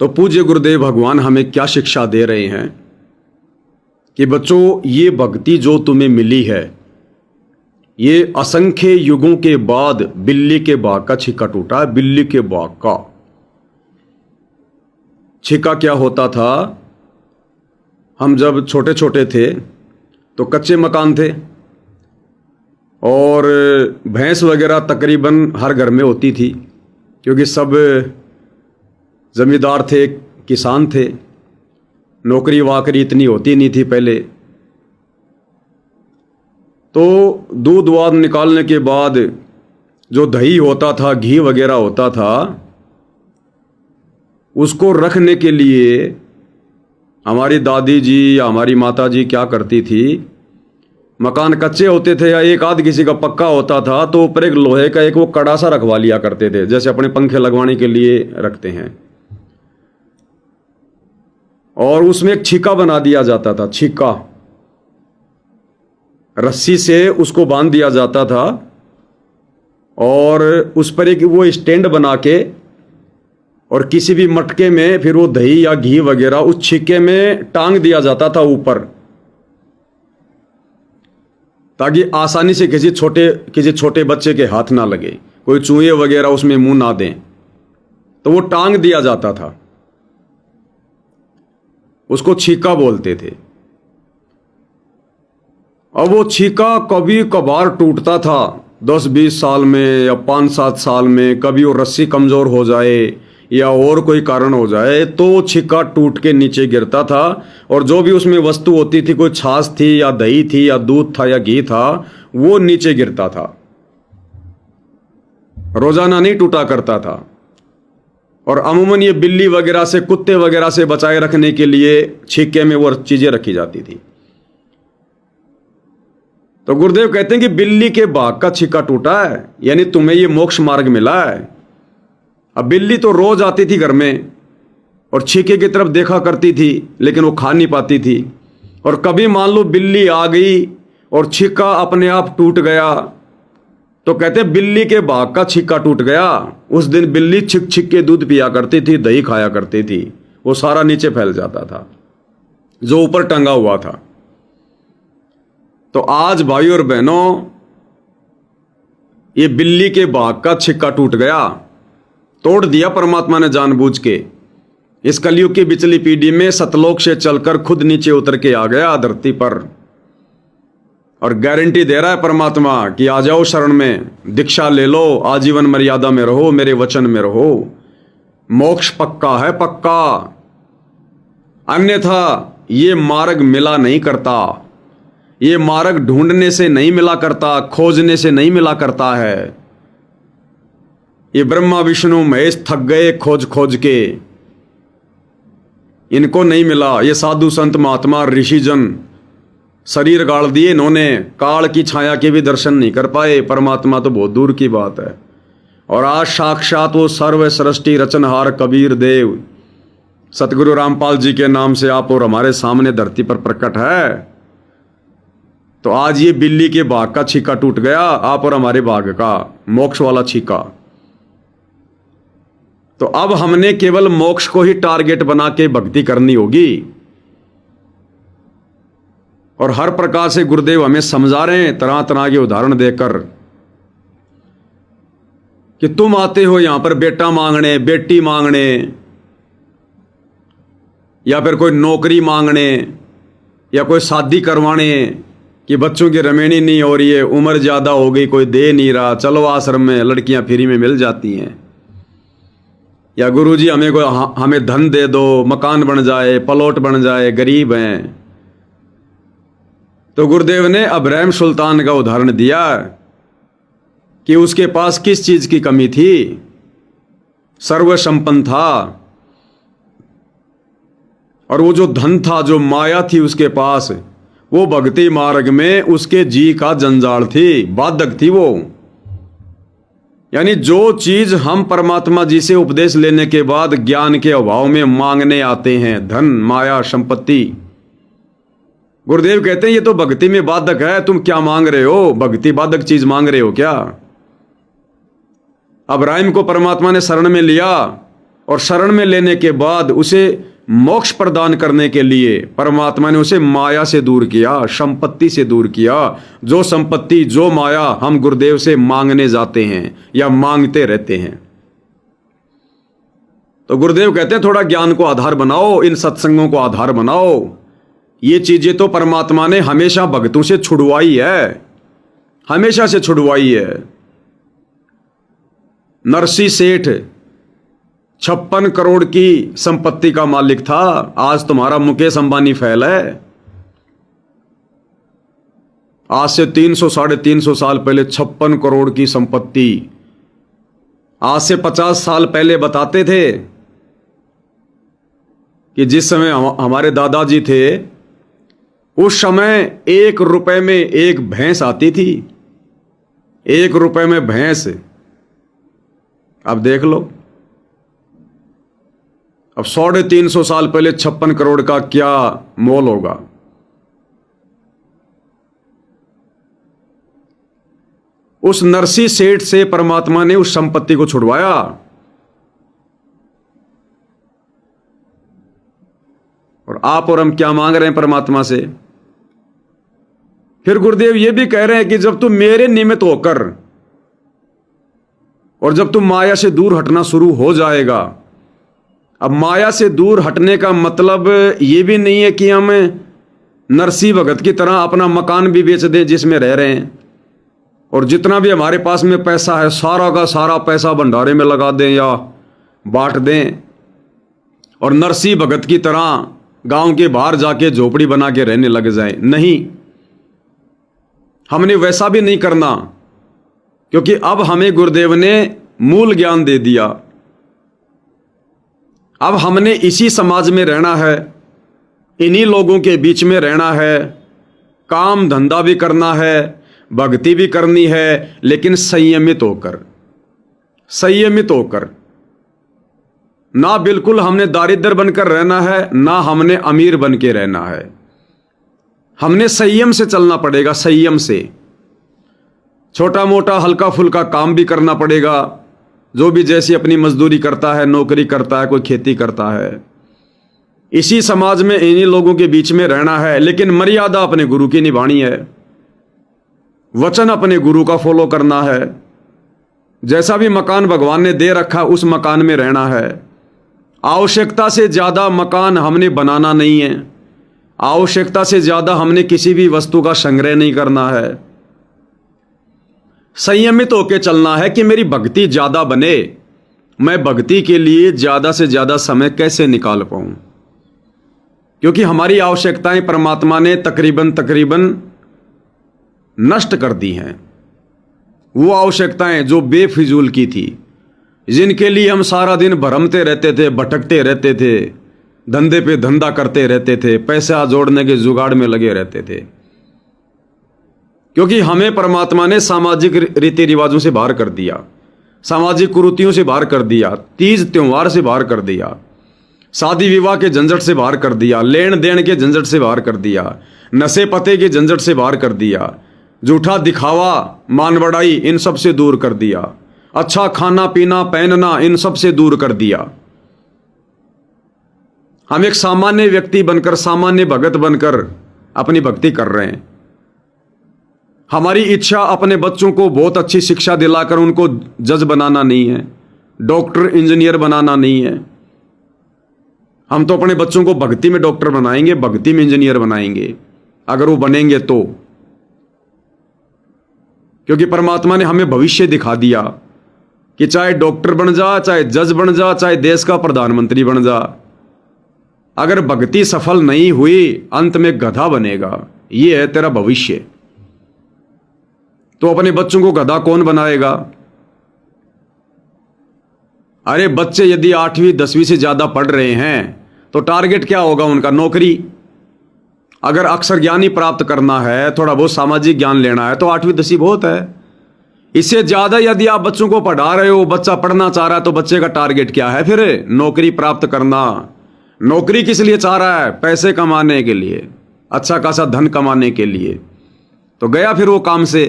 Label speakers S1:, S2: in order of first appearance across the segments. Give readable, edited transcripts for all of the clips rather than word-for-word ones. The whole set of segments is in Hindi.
S1: तो पूज्य गुरुदेव भगवान हमें क्या शिक्षा दे रहे हैं कि बच्चों, ये भक्ति जो तुम्हें मिली है, ये असंख्य युगों के बाद बिल्ली के बाग का छिक्का टूटा है। बिल्ली के बाग का छिक्का क्या होता था? हम जब छोटे छोटे थे तो कच्चे मकान थे और भैंस वगैरह तकरीबन हर घर में होती थी, क्योंकि सब जमींदार थे, किसान थे, नौकरी वाकरी इतनी होती नहीं थी पहले। तो दूध वाद निकालने के बाद जो दही होता था, घी वगैरह होता था, उसको रखने के लिए हमारी दादी जी या हमारी माता जी क्या करती थी, मकान कच्चे होते थे या एक आध किसी का पक्का होता था तो ऊपर एक लोहे का एक वो कड़ा सा रखवा लिया करते थे, जैसे अपने पंखे लगवाने के लिए रखते हैं, और उसमें एक छिक्का बना दिया जाता था। छिक्का रस्सी से उसको बांध दिया जाता था और उस पर एक वो स्टैंड बना के और किसी भी मटके में फिर वो दही या घी वगैरह उस छिक्के में टांग दिया जाता था ऊपर, ताकि आसानी से किसी छोटे बच्चे के हाथ ना लगे, कोई चूहे वगैरह उसमें मुंह ना दें, तो वो टांग दिया जाता था। उसको छिक्का बोलते थे। अब वो छिक्का कभी कभार टूटता था 10-20 साल में या 5-7 साल में, कभी वो रस्सी कमजोर हो जाए या और कोई कारण हो जाए तो छिक्का टूट के नीचे गिरता था, और जो भी उसमें वस्तु होती थी, कोई छाछ थी या दही थी या दूध था या घी था, वो नीचे गिरता था। रोजाना नहीं टूटा करता था। और अमूमन ये बिल्ली वगैरह से, कुत्ते वगैरह से बचाए रखने के लिए छिक्के में वो चीजें रखी जाती थी। तो गुरुदेव कहते हैं कि बिल्ली के बाग का छिक्का टूटा है, यानी तुम्हें ये मोक्ष मार्ग मिला है। अब बिल्ली तो रोज आती थी घर में और छिक्के की तरफ देखा करती थी, लेकिन वो खा नहीं पाती थी। और कभी मान लो बिल्ली आ गई और छिक्का अपने आप टूट गया, तो कहते बिल्ली के बाग का छिक्का टूट गया। उस दिन बिल्ली छिक के दूध पिया करती थी, दही खाया करती थी, वो सारा नीचे फैल जाता था जो ऊपर टंगा हुआ था। तो आज भाई और बहनों, ये बिल्ली के बाग का छिक्का टूट गया, तोड़ दिया परमात्मा ने जानबूझ के। इस कलयुग की बिचली पीढ़ी में सतलोक से चलकर खुद नीचे उतर के आ गया धरती पर, और गारंटी दे रहा है परमात्मा कि आ जाओ शरण में, दीक्षा ले लो, आजीवन मर्यादा में रहो, मेरे वचन में रहो, मोक्ष पक्का है, पक्का। अन्यथा ये मार्ग मिला नहीं करता, ये मार्ग ढूंढने से नहीं मिला करता, खोजने से नहीं मिला करता है। ये ब्रह्मा विष्णु महेश थक गए खोज खोज के, इनको नहीं मिला। ये साधु संत महात्मा ऋषिजन शरीर गाड़ दिए इन्होंने, काल की छाया के भी दर्शन नहीं कर पाए, परमात्मा तो बहुत दूर की बात है। और आज साक्षात वो सर्व सृष्टि रचनहार कबीर देव सतगुरु रामपाल जी के नाम से आप और हमारे सामने धरती पर प्रकट है। तो आज ये बिल्ली के बाग का छिक्का टूट गया, आप और हमारे बाग का मोक्ष वाला छिक्का। तो अब हमने केवल मोक्ष को ही टारगेट बना के भक्ति करनी होगी। और हर प्रकार से गुरुदेव हमें समझा रहे हैं, तरह तरह के उदाहरण देकर, कि तुम आते हो यहां पर बेटा मांगने, बेटी मांगने, या फिर कोई नौकरी मांगने, या कोई शादी करवाने कि बच्चों की रमेणी नहीं हो रही है, उम्र ज्यादा हो गई, कोई दे नहीं रहा, चलो आश्रम में लड़कियां फ्री में मिल जाती हैं, या गुरुजी हमें धन दे दो, मकान बन जाए, प्लॉट बन जाए, गरीब हैं। तो गुरुदेव ने अब्राहम सुल्तान का उदाहरण दिया कि उसके पास किस चीज की कमी थी, सर्वसंपन्न था, और वो जो धन था, जो माया थी उसके पास, वो भक्ति मार्ग में उसके जी का जंजाल थी, बाधक थी वो। यानी जो चीज हम परमात्मा जी से उपदेश लेने के बाद ज्ञान के अभाव में मांगने आते हैं, धन, माया, संपत्ति, गुरुदेव कहते हैं ये तो भक्ति में बाधक है। तुम क्या मांग रहे हो? भक्ति बाधक चीज मांग रहे हो क्या? अब्राहिम को परमात्मा ने शरण में लिया और शरण में लेने के बाद उसे मोक्ष प्रदान करने के लिए परमात्मा ने उसे माया से दूर किया, संपत्ति से दूर किया। जो संपत्ति, जो माया हम गुरुदेव से मांगने जाते हैं या मांगते रहते हैं। तो गुरुदेव कहते हैं थोड़ा ज्ञान को आधार बनाओ, इन सत्संगों को आधार बनाओ। ये चीजें तो परमात्मा ने हमेशा भक्तों से छुड़वाई है, हमेशा से छुड़वाई है। नरसी सेठ 56 करोड़ की संपत्ति का मालिक था, आज तुम्हारा मुकेश अंबानी फैल है। आज से 300 साढ़े 300 साल पहले 56 करोड़ की संपत्ति, आज से 50 साल पहले बताते थे कि जिस समय हमारे दादाजी थे उस समय 1 रुपए में एक भैंस आती थी, 1 रुपए में भैंस। अब देख लो, अब 350 साल पहले 56 करोड़ का क्या मोल होगा। उस नरसी सेठ से परमात्मा ने उस संपत्ति को छुड़वाया। और आप और हम क्या मांग रहे हैं परमात्मा से? फिर गुरुदेव ये भी कह रहे हैं कि जब तू मेरे निमित्त होकर और जब तू माया से दूर हटना शुरू हो जाएगा। अब माया से दूर हटने का मतलब ये भी नहीं है कि हम नरसी भगत की तरह अपना मकान भी बेच दें जिसमें रह रहे हैं, और जितना भी हमारे पास में पैसा है सारा का सारा पैसा भंडारे में लगा दें या बांट दें, और नरसी भगत की तरह गांव के बाहर जाके झोपड़ी बना के रहने लग जाए। नहीं, हमने वैसा भी नहीं करना, क्योंकि अब हमें गुरुदेव ने मूल ज्ञान दे दिया। अब हमने इसी समाज में रहना है, इन्हीं लोगों के बीच में रहना है, काम धंधा भी करना है, भक्ति भी करनी है, लेकिन संयमित होकर, संयमित होकर। ना बिल्कुल हमने दारिद्र बनकर रहना है, ना हमने अमीर बन के रहना है। हमने संयम से चलना पड़ेगा, संयम से। छोटा मोटा हल्का फुल्का काम भी करना पड़ेगा, जो भी जैसी अपनी मजदूरी करता है, नौकरी करता है, कोई खेती करता है। इसी समाज में इन्हीं लोगों के बीच में रहना है, लेकिन मर्यादा अपने गुरु की निभानी है, वचन अपने गुरु का फॉलो करना है। जैसा भी मकान भगवान ने दे रखा उस मकान में रहना है। आवश्यकता से ज्यादा मकान हमने बनाना नहीं है, आवश्यकता से ज्यादा हमने किसी भी वस्तु का संग्रह नहीं करना है। संयमित होकर चलना है कि मेरी भक्ति ज्यादा बने, मैं भक्ति के लिए ज्यादा से ज्यादा समय कैसे निकाल पाऊं, क्योंकि हमारी आवश्यकताएं परमात्मा ने तकरीबन नष्ट कर दी हैं। वो आवश्यकताएं जो बेफिजूल की थी, जिनके लिए हम सारा दिन भरमते रहते थे, भटकते रहते थे, धंधे पे धंधा करते रहते थे, पैसा जोड़ने के जुगाड़ में लगे रहते थे, क्योंकि हमें परमात्मा ने सामाजिक रीति रिवाजों से बाहर कर दिया, सामाजिक कुरीतियों से बाहर कर दिया, तीज त्योहार से बाहर कर दिया, शादी विवाह के झंझट से बाहर कर दिया, लेन देन के झंझट से बाहर कर दिया, नशे पते के झंझट से बाहर कर दिया, झूठा दिखावा, मान बढ़ाई, इन सब से दूर कर दिया, अच्छा खाना पीना पहनना, इन सब से दूर कर दिया। हम एक सामान्य व्यक्ति बनकर, सामान्य भगत बनकर अपनी भक्ति कर रहे हैं। हमारी इच्छा अपने बच्चों को बहुत अच्छी शिक्षा दिलाकर उनको जज बनाना नहीं है, डॉक्टर इंजीनियर बनाना नहीं है। हम तो अपने बच्चों को भक्ति में डॉक्टर बनाएंगे, भक्ति में इंजीनियर बनाएंगे, अगर वो बनेंगे तो। क्योंकि परमात्मा ने हमें भविष्य दिखा दिया कि चाहे डॉक्टर बन जा, चाहे जज बन जा, चाहे देश का प्रधानमंत्री बन जा, अगर भक्ति सफल नहीं हुई अंत में गधा बनेगा। ये है तेरा भविष्य। तो अपने बच्चों को गधा कौन बनाएगा? अरे बच्चे यदि 8वीं 10वीं से ज्यादा पढ़ रहे हैं तो टारगेट क्या होगा उनका? नौकरी। अगर अक्षर ज्ञान ही प्राप्त करना है, थोड़ा बहुत सामाजिक ज्ञान लेना है, तो 8वीं 10वीं बहुत है। इससे ज्यादा यदि आप बच्चों को पढ़ा रहे हो, बच्चा पढ़ना चाह रहा है, तो बच्चे का टारगेट क्या है फिर? नौकरी प्राप्त करना। नौकरी किस लिए चाह रहा है? पैसे कमाने के लिए, अच्छा खासा धन कमाने के लिए। तो गया फिर वो काम से।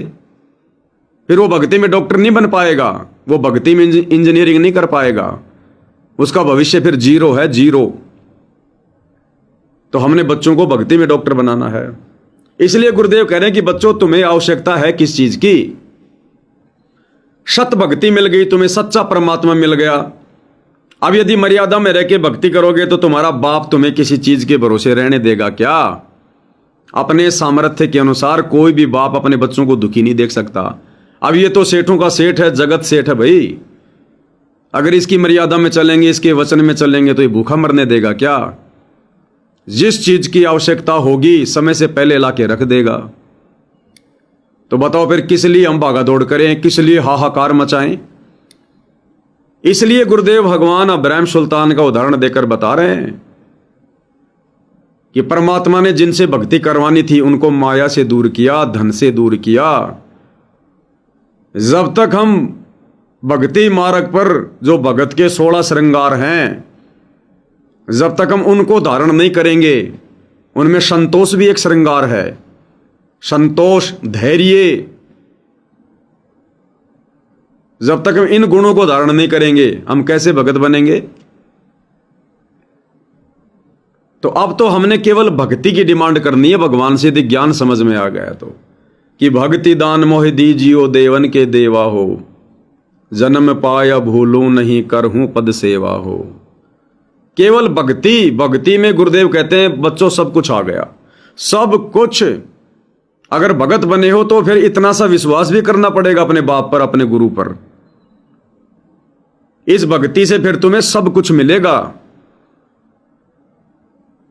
S1: फिर वो भक्ति में डॉक्टर नहीं बन पाएगा, वो भक्ति में इंजीनियरिंग नहीं कर पाएगा, उसका भविष्य फिर जीरो है, जीरो। तो हमने बच्चों को भक्ति में डॉक्टर बनाना है। इसलिए गुरुदेव कह रहे हैं कि बच्चों, तुम्हें आवश्यकता है किस चीज की? सत भक्ति मिल गई तुम्हें, सच्चा परमात्मा मिल गया। अब यदि मर्यादा में रह के भक्ति करोगे तो तुम्हारा बाप तुम्हें किसी चीज के भरोसे रहने देगा क्या? अपने सामर्थ्य के अनुसार कोई भी बाप अपने बच्चों को दुखी नहीं देख सकता। अब ये तो सेठों का सेठ है, जगत सेठ है भाई। अगर इसकी मर्यादा में चलेंगे, इसके वचन में चलेंगे तो ये भूखा मरने देगा क्या? जिस चीज की आवश्यकता होगी समय से पहले लाके रख देगा। तो बताओ फिर किस लिए हम भागा दौड़ करें, किस लिए हाहाकार मचाएं? इसलिए गुरुदेव भगवान अब्राहिम सुल्तान का उदाहरण देकर बता रहे हैं कि परमात्मा ने जिनसे भक्ति करवानी थी उनको माया से दूर किया, धन से दूर किया। जब तक हम भक्ति मार्ग पर जो भगत के 16 श्रृंगार हैं, जब तक हम उनको धारण नहीं करेंगे, उनमें संतोष भी एक श्रृंगार है। संतोष, धैर्य, जब तक हम इन गुणों को धारण नहीं करेंगे हम कैसे भगत बनेंगे? तो अब तो हमने केवल भक्ति की डिमांड करनी है भगवान से, यदि ज्ञान समझ में आ गया तो, कि भक्ति दान मोह दीजियो देवन के देवा हो, जन्म पाया भूलूं नहीं करहूं पद सेवा हो। केवल भक्ति, भक्ति में गुरुदेव कहते हैं बच्चों सब कुछ आ गया, सब कुछ। अगर भगत बने हो तो फिर इतना सा विश्वास भी करना पड़ेगा अपने बाप पर, अपने गुरु पर। इस भक्ति से फिर तुम्हें सब कुछ मिलेगा।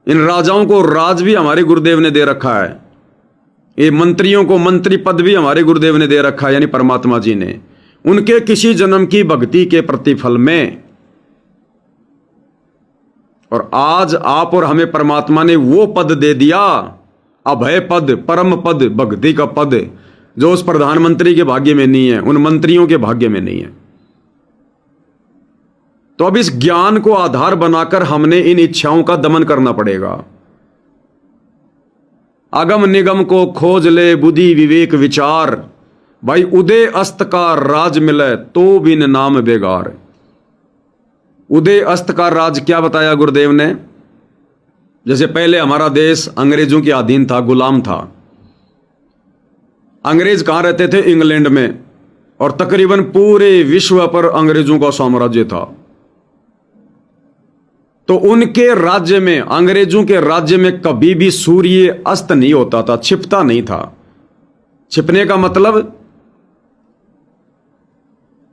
S1: इन राजाओं को राज भी हमारे गुरुदेव ने दे रखा है, ये मंत्रियों को मंत्री पद भी हमारे गुरुदेव ने दे रखा है, यानी परमात्मा जी ने, उनके किसी जन्म की भक्ति के प्रतिफल में। और आज आप और हमें परमात्मा ने वो पद दे दिया, अभय पद, परम पद, भक्ति का पद, जो उस प्रधानमंत्री के भाग्य में नहीं है, उन मंत्रियों के भाग्य में नहीं है। तो अब इस ज्ञान को आधार बनाकर हमने इन इच्छाओं का दमन करना पड़ेगा। अगम निगम को खोज ले बुद्धि विवेक विचार, भाई उदय अस्त का राज मिले तो बिन नाम बेगार। उदय अस्त का राज क्या बताया गुरुदेव ने? जैसे पहले हमारा देश अंग्रेजों के अधीन था, गुलाम था। अंग्रेज कहां रहते थे? इंग्लैंड में। और तकरीबन पूरे विश्व पर अंग्रेजों का साम्राज्य था। तो उनके राज्य में, अंग्रेजों के राज्य में कभी भी सूर्य अस्त नहीं होता था, छिपता नहीं था। छिपने का मतलब,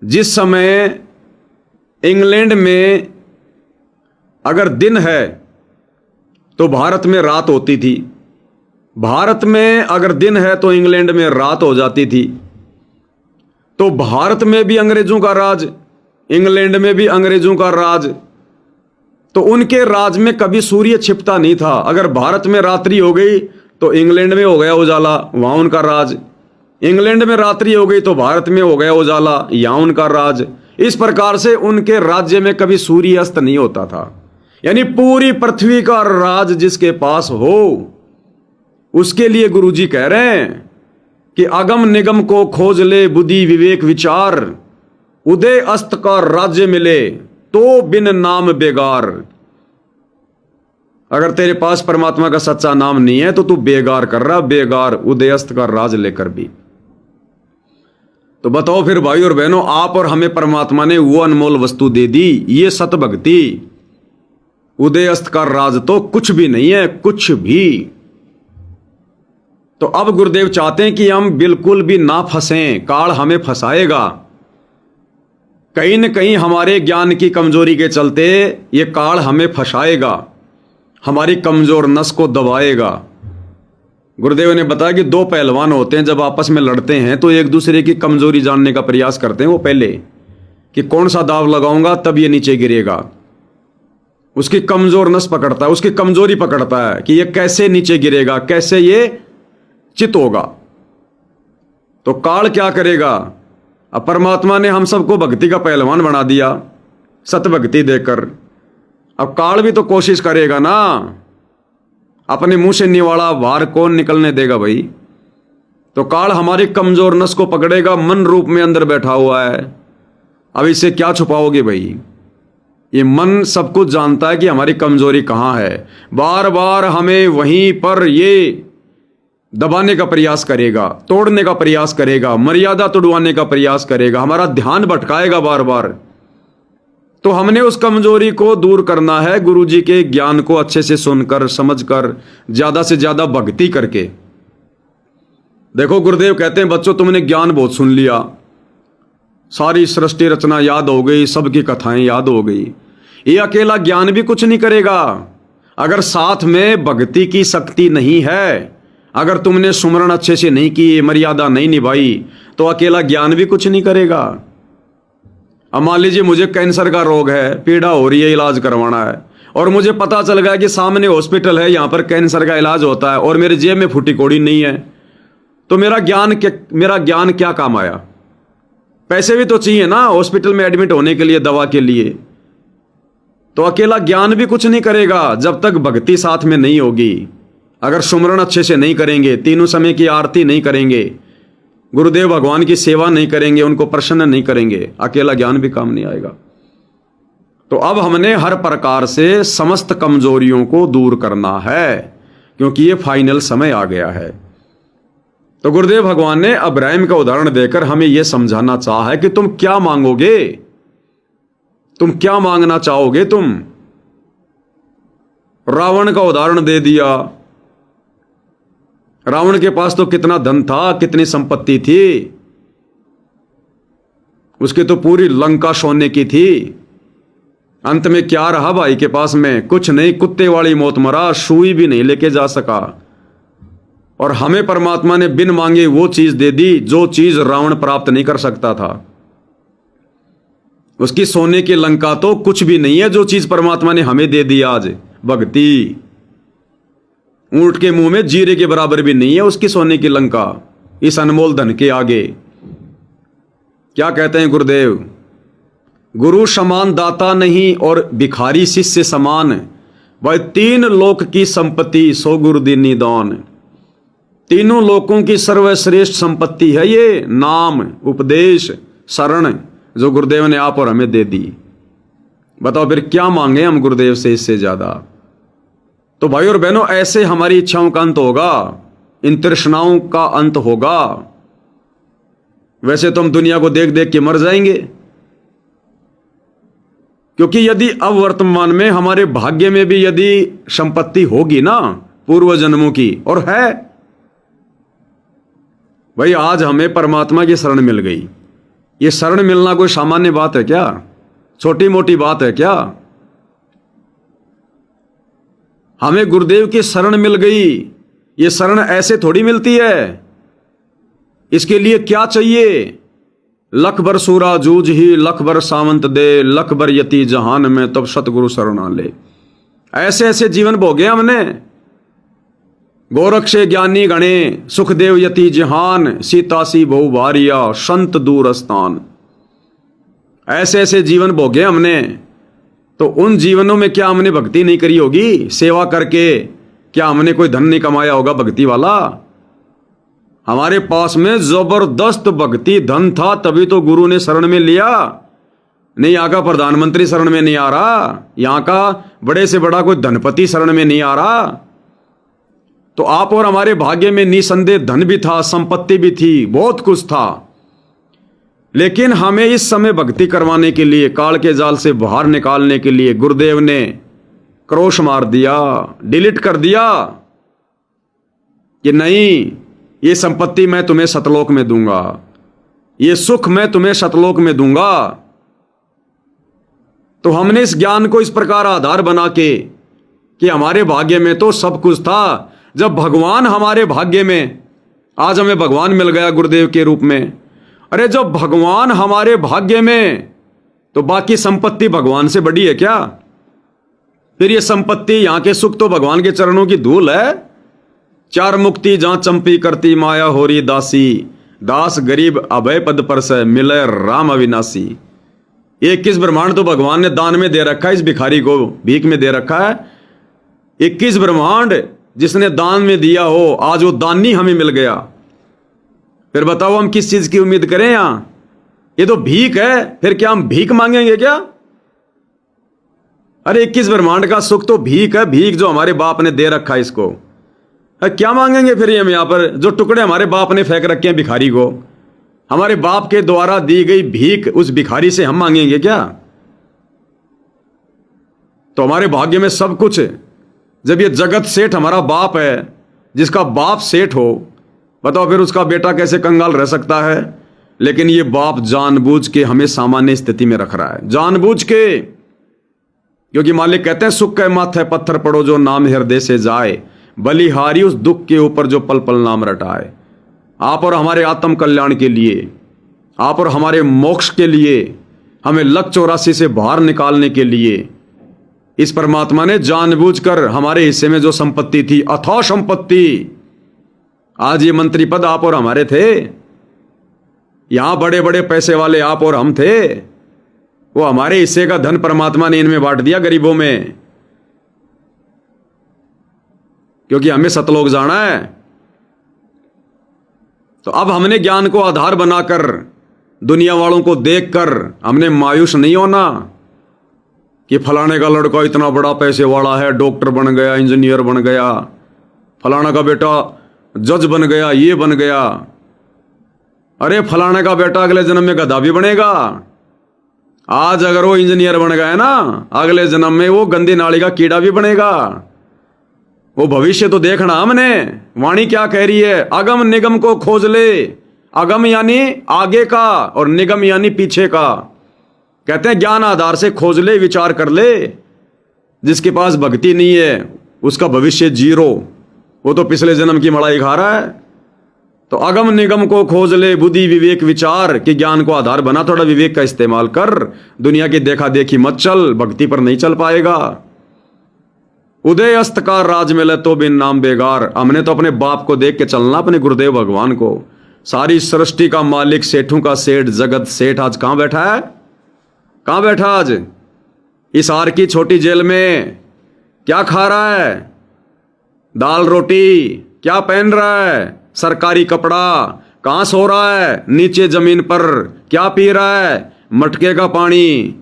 S1: जिस समय इंग्लैंड में अगर दिन है तो भारत में रात होती थी, भारत में अगर दिन है तो इंग्लैंड में रात हो जाती थी। तो भारत में भी अंग्रेजों का राज, इंग्लैंड में भी अंग्रेजों का राज। तो उनके राज में कभी सूर्य छिपता नहीं था। अगर भारत में रात्रि हो गई तो इंग्लैंड में हो गया उजाला, वहां उनका राज। इंग्लैंड में रात्रि हो गई तो भारत में हो गया उजाला, यहां उनका राज। इस प्रकार से उनके राज्य में कभी सूर्य अस्त नहीं होता था। यानी पूरी पृथ्वी का राज जिसके पास हो, उसके लिए गुरुजी कह रहे हैं कि अगम निगम को खोज ले बुद्धि विवेक विचार, उदय अस्त का राज्य मिले तो बिन नाम बेगार। अगर तेरे पास परमात्मा का सच्चा नाम नहीं है तो तू बेगार कर रहा, बेगार, उदय अस्त का राज लेकर भी। तो बताओ फिर भाई और बहनों, आप और हमें परमात्मा ने वो अनमोल वस्तु दे दी, ये सत भक्ति। उदय अस्त का राज तो कुछ भी नहीं है, कुछ भी। तो अब गुरुदेव चाहते हैं कि हम बिल्कुल भी ना फंसें, काल हमें फंसाएगा। कहीं न कहीं हमारे ज्ञान की कमजोरी के चलते ये काल हमें फंसाएगा, हमारी कमजोर नस को दबाएगा। गुरुदेव ने बताया कि दो पहलवान होते हैं, जब आपस में लड़ते हैं तो एक दूसरे की कमजोरी जानने का प्रयास करते हैं। वो पहले कि कौन सा दाव लगाऊंगा तब ये नीचे गिरेगा। उसकी कमजोर नस पकड़ता है, उसकी कमजोरी पकड़ता है कि ये कैसे नीचे गिरेगा, कैसे ये चित होगा। तो काल क्या करेगा? अब परमात्मा ने हम सबको भक्ति का पहलवान बना दिया सत भक्ति देकर। अब काल भी तो कोशिश करेगा ना, अपने मुंह से निवाड़ा बाहर कौन निकलने देगा भाई। तो काल हमारी कमजोर नस को पकड़ेगा, मन रूप में अंदर बैठा हुआ है। अब इससे क्या छुपाओगे भाई? ये मन सब कुछ जानता है कि हमारी कमजोरी कहाँ है। बार बार हमें वहीं पर ये दबाने का प्रयास करेगा, तोड़ने का प्रयास करेगा, मर्यादा तोड़वाने का प्रयास करेगा, हमारा ध्यान भटकाएगा बार बार। तो हमने उस कमजोरी को दूर करना है गुरुजी के ज्ञान को अच्छे से सुनकर, समझकर, ज्यादा से ज्यादा भक्ति करके। देखो गुरुदेव कहते हैं बच्चों तुमने ज्ञान बहुत सुन लिया, सारी सृष्टि रचना याद हो गई, सबकी कथाएं याद हो गई। ये अकेला ज्ञान भी कुछ नहीं करेगा अगर साथ में भक्ति की शक्ति नहीं है। अगर तुमने सुमरण अच्छे से नहीं की, मर्यादा नहीं निभाई, तो अकेला ज्ञान भी कुछ नहीं करेगा। अब मान लीजिए मुझे कैंसर का रोग है, पीड़ा हो रही है, इलाज करवाना है, और मुझे पता चल गया कि सामने हॉस्पिटल है, यहां पर कैंसर का इलाज होता है, और मेरे जेब में फूटी कौड़ी नहीं है, तो मेरा ज्ञान क्या काम आया? पैसे भी तो चाहिए ना हॉस्पिटल में एडमिट होने के लिए, दवा के लिए। तो अकेला ज्ञान भी कुछ नहीं करेगा जब तक भक्ति साथ में नहीं होगी। अगर सुमरण अच्छे से नहीं करेंगे, तीनों समय की आरती नहीं करेंगे, गुरुदेव भगवान की सेवा नहीं करेंगे, उनको प्रसन्न नहीं करेंगे, अकेला ज्ञान भी काम नहीं आएगा। तो अब हमने हर प्रकार से समस्त कमजोरियों को दूर करना है, क्योंकि ये फाइनल समय आ गया है। तो गुरुदेव भगवान ने अब्राहिम का उदाहरण देकर हमें यह समझाना चाहा है कि तुम क्या मांगोगे, तुम क्या मांगना चाहोगे। तुम रावण का उदाहरण दे दिया। रावण के पास तो कितना धन था, कितनी संपत्ति थी, उसकी तो पूरी लंका सोने की थी। अंत में क्या रहा भाई के पास में? कुछ नहीं, कुत्ते वाली मौत मरा, सुई भी नहीं लेके जा सका। और हमें परमात्मा ने बिन मांगे वो चीज दे दी जो चीज रावण प्राप्त नहीं कर सकता था। उसकी सोने की लंका तो कुछ भी नहीं है जो चीज परमात्मा ने हमें दे दी आज, भक्ति। ऊंट के मुंह में जीरे के बराबर भी नहीं है उसकी सोने की लंका इस अनमोल धन के आगे। क्या कहते हैं गुरुदेव? गुरु समान दाता नहीं और भिखारी शिष्य समान, वह तीन लोक की संपत्ति सो गुरु दीनी दान। तीनों लोकों की सर्वश्रेष्ठ संपत्ति है ये नाम, उपदेश, शरण, जो गुरुदेव ने आप और हमें दे दी। बताओ फिर क्या मांगे हम गुरुदेव से इससे ज्यादा? तो भाई और बहनों, ऐसे हमारी इच्छाओं का अंत होगा, इन तृष्णाओं का अंत होगा। वैसे तो हम दुनिया को देख देख के मर जाएंगे, क्योंकि यदि अब वर्तमान में हमारे भाग्य में भी यदि संपत्ति होगी ना पूर्व जन्मों की, और है भाई, आज हमें परमात्मा की शरण मिल गई। ये शरण मिलना कोई सामान्य बात है क्या? छोटी मोटी बात है क्या? हमें गुरुदेव की शरण मिल गई। ये शरण ऐसे थोड़ी मिलती है। इसके लिए क्या चाहिए? लख बर सूरा जूझ ही, लख बर सावंत दे, लख बर यति जहान में, तब सतगुरु शरणा ले। ऐसे ऐसे जीवन भोगे हमने। गोरक्ष ज्ञानी गणे, सुखदेव यति जहान, सीतासी बहु भारिया, संत दूर स्थान। ऐसे ऐसे जीवन भोगे हमने। तो उन जीवनों में क्या हमने भक्ति नहीं करी होगी? सेवा करके क्या हमने कोई धन नहीं कमाया होगा भक्ति वाला? हमारे पास में जबरदस्त भक्ति धन था, तभी तो गुरु ने शरण में लिया। नहीं, यहाँ का प्रधानमंत्री शरण में नहीं आ रहा, यहाँ का बड़े से बड़ा कोई धनपति शरण में नहीं आ रहा। तो आप और हमारे भाग्य में निसंदेह धन भी था, संपत्ति भी थी, बहुत कुछ था। लेकिन हमें इस समय भक्ति करवाने के लिए, काल के जाल से बाहर निकालने के लिए गुरुदेव ने क्रोश मार दिया, डिलीट कर दिया कि नहीं, ये संपत्ति मैं तुम्हें सतलोक में दूंगा, ये सुख मैं तुम्हें सतलोक में दूंगा। तो हमने इस ज्ञान को इस प्रकार आधार बना के कि हमारे भाग्य में तो सब कुछ था। जब भगवान हमारे भाग्य में, आज हमें भगवान मिल गया गुरुदेव के रूप में। अरे जब भगवान हमारे भाग्य में, तो बाकी संपत्ति भगवान से बड़ी है क्या? फिर ये संपत्ति, यहां के सुख तो भगवान के चरणों की धूल है। चार मुक्ति जहां चंपी करती माया होरी दासी, दास गरीब अभय पद पर से मिले राम अविनाशी। 21 ब्रह्मांड तो भगवान ने दान में दे रखा है, इस भिखारी को भीख में दे रखा है। 21 ब्रह्मांड जिसने दान में दिया हो, आज वो दानी हमें मिल गया। फिर बताओ हम किस चीज की उम्मीद करें? यहां ये तो भीख है, फिर क्या हम भीख मांगेंगे क्या? अरे 21 ब्रह्मांड का सुख तो भीख है, भीख जो हमारे बाप ने दे रखा है इसको। क्या मांगेंगे फिर हम यहां पर? जो टुकड़े हमारे बाप ने फेंक रखे हैं भिखारी को, हमारे बाप के द्वारा दी गई भीख उस भिखारी से हम मांगेंगे क्या? तो हमारे भाग्य में सब कुछ है। जब ये जगत सेठ हमारा बाप है, जिसका बाप सेठ हो, बताओ फिर उसका बेटा कैसे कंगाल रह सकता है? लेकिन ये बाप जानबूझ के हमें सामान्य स्थिति में रख रहा है, जानबूझ के। क्योंकि मालिक कहते हैं सुख के माथे पत्थर पड़ो जो नाम हृदय से जाए, बलिहारी उस दुख के ऊपर जो पल पल नाम रटाए। आप और हमारे आत्म कल्याण के लिए, आप और हमारे मोक्ष के लिए, हमें लक 84 से बाहर निकालने के लिए इस परमात्मा ने जानबूझकर हमारे हिस्से में जो संपत्ति थी, अथाह संपत्ति, आज ये मंत्री पद आप और हमारे थे, यहां बड़े बड़े पैसे वाले आप और हम थे, वो हमारे हिस्से का धन परमात्मा ने इनमें बांट दिया गरीबों में, क्योंकि हमें सतलोक जाना है। तो अब हमने ज्ञान को आधार बनाकर दुनिया वालों को देखकर हमने मायूस नहीं होना कि फलाने का लड़का इतना बड़ा पैसे वाला है, डॉक्टर बन गया, इंजीनियर बन गया, फलाना का बेटा जज बन गया, ये बन गया। अरे फलाने का बेटा अगले जन्म में गधा भी बनेगा। आज अगर वो इंजीनियर बन गया ना, अगले जन्म में वो गंदी नाली का कीड़ा भी बनेगा। वो भविष्य तो देखना हमने। वाणी क्या कह रही है? अगम निगम को खोज ले। अगम यानी आगे का और निगम यानी पीछे का। कहते हैं ज्ञान आधार से खोज ले, विचार कर ले। जिसके पास भक्ति नहीं है उसका भविष्य जीरो, वो तो पिछले जन्म की मलाई खा रहा है। तो अगम निगम को खोज ले, बुद्धि विवेक विचार के ज्ञान को आधार बना, थोड़ा विवेक का इस्तेमाल कर। दुनिया की देखा देखी मत चल, भक्ति पर नहीं चल पाएगा। उदय अस्त का राज मिले तो बिन नाम बेगार। हमने तो अपने बाप को देख के चलना, अपने गुरुदेव भगवान को। सारी सृष्टि का मालिक, सेठों का सेठ, जगत सेठ आज कहां बैठा है? कहां बैठा आज? इस हार की छोटी जेल में। क्या खा रहा है? दाल रोटी। क्या पहन रहा है? सरकारी कपड़ा। कहां सो रहा है? नीचे जमीन पर। क्या पी रहा है? मटके का पानी।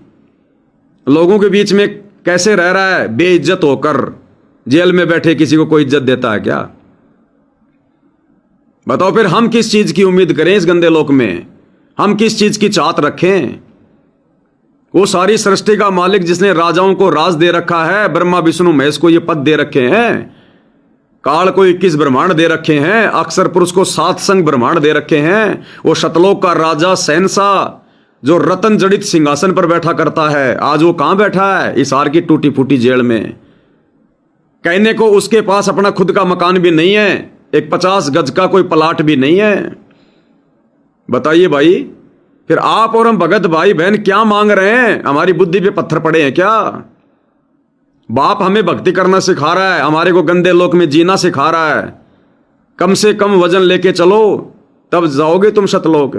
S1: लोगों के बीच में कैसे रह रहा है? बेइज्जत होकर। जेल में बैठे किसी को कोई इज्जत देता है क्या? बताओ फिर हम किस चीज की उम्मीद करें इस गंदे लोक में? हम किस चीज की चाहत रखें? वो सारी सृष्टि का मालिक जिसने राजाओं को राज दे रखा है, ब्रह्मा विष्णु महेश को ये पद दे रखे हैं, काल को 21 ब्रह्मांड दे रखे हैं, अक्षर पुरुष को 7 संग ब्रह्मांड दे रखे हैं। वो शतलोक का राजा शहंशाह जो रतन जड़ित सिंहासन पर बैठा करता है, आज वो कहां बैठा है? इस हार की टूटी फूटी जेल में। कहने को उसके पास अपना खुद का मकान भी नहीं है, एक 50 गज का कोई प्लाट भी नहीं है। बताइए भाई, फिर आप और हम भगत भाई बहन क्या मांग रहे हैं? हमारी बुद्धि पे पत्थर पड़े हैं क्या? बाप हमें भक्ति करना सिखा रहा है, हमारे को गंदे लोक में जीना सिखा रहा है। कम से कम वजन लेके चलो, तब जाओगे तुम शतलोक।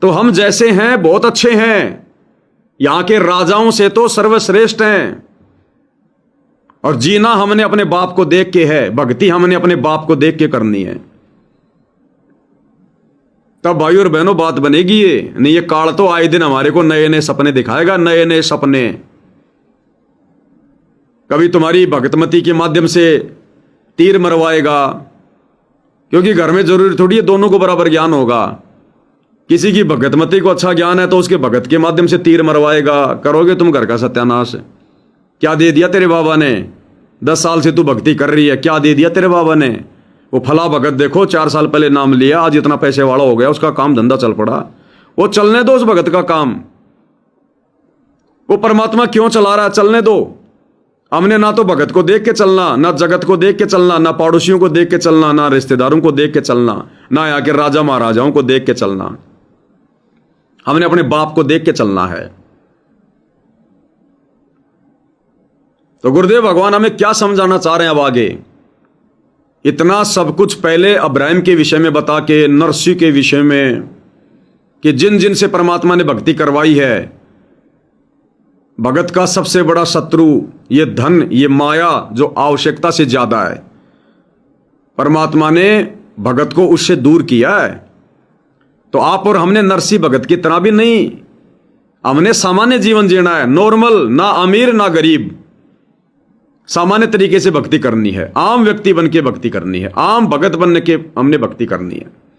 S1: तो हम जैसे हैं बहुत अच्छे हैं, यहां के राजाओं से तो सर्वश्रेष्ठ हैं। और जीना हमने अपने बाप को देख के है, भक्ति हमने अपने बाप को देख के करनी है। तब भाई और बहनों बात बनेगी ये। नहीं ये काल तो आए दिन हमारे को नए नए सपने दिखाएगा, नए नए सपने। कभी तुम्हारी भगतमती के माध्यम से तीर मरवाएगा, क्योंकि घर में जरूरी थोड़ी है दोनों को बराबर ज्ञान होगा। किसी की भगतमती को अच्छा ज्ञान है तो उसके भगत के माध्यम से तीर मरवाएगा, करोगे तुम घर का सत्यानाश। क्या दे दिया तेरे बाबा ने? 10 साल से तू भक्ति कर रही है, क्या दे दिया तेरे बाबा ने? वो फला भगत देखो 4 साल पहले नाम लिया, आज इतना पैसे वाला हो गया, उसका काम धंधा चल पड़ा। वो चलने दो उस भगत का काम। वो परमात्मा क्यों चला रहा है? चलने दो। हमने ना तो भगत को देख के चलना, ना जगत को देख के चलना, ना पड़ोसियों को देख के चलना, ना रिश्तेदारों को देख के चलना, ना यहाँ के राजा महाराजाओं को देख के चलना। हमने अपने बाप को देख के चलना है। तो गुरुदेव भगवान हमें क्या समझाना चाह रहे हैं अब आगे? इतना सब कुछ पहले अब्राहिम के विषय में बता के, नरसी के विषय में, कि जिन जिन से परमात्मा ने भक्ति करवाई है, भगत का सबसे बड़ा शत्रु ये धन, ये माया जो आवश्यकता से ज्यादा है, परमात्मा ने भगत को उससे दूर किया है। तो आप और हमने नरसी भगत की तरह भी नहीं, हमने सामान्य जीवन जीना है, नॉर्मल, ना अमीर ना गरीब, सामान्य तरीके से भक्ति करनी है, आम व्यक्ति बन के भक्ति करनी है, आम भगत बनने के हमने भक्ति करनी है।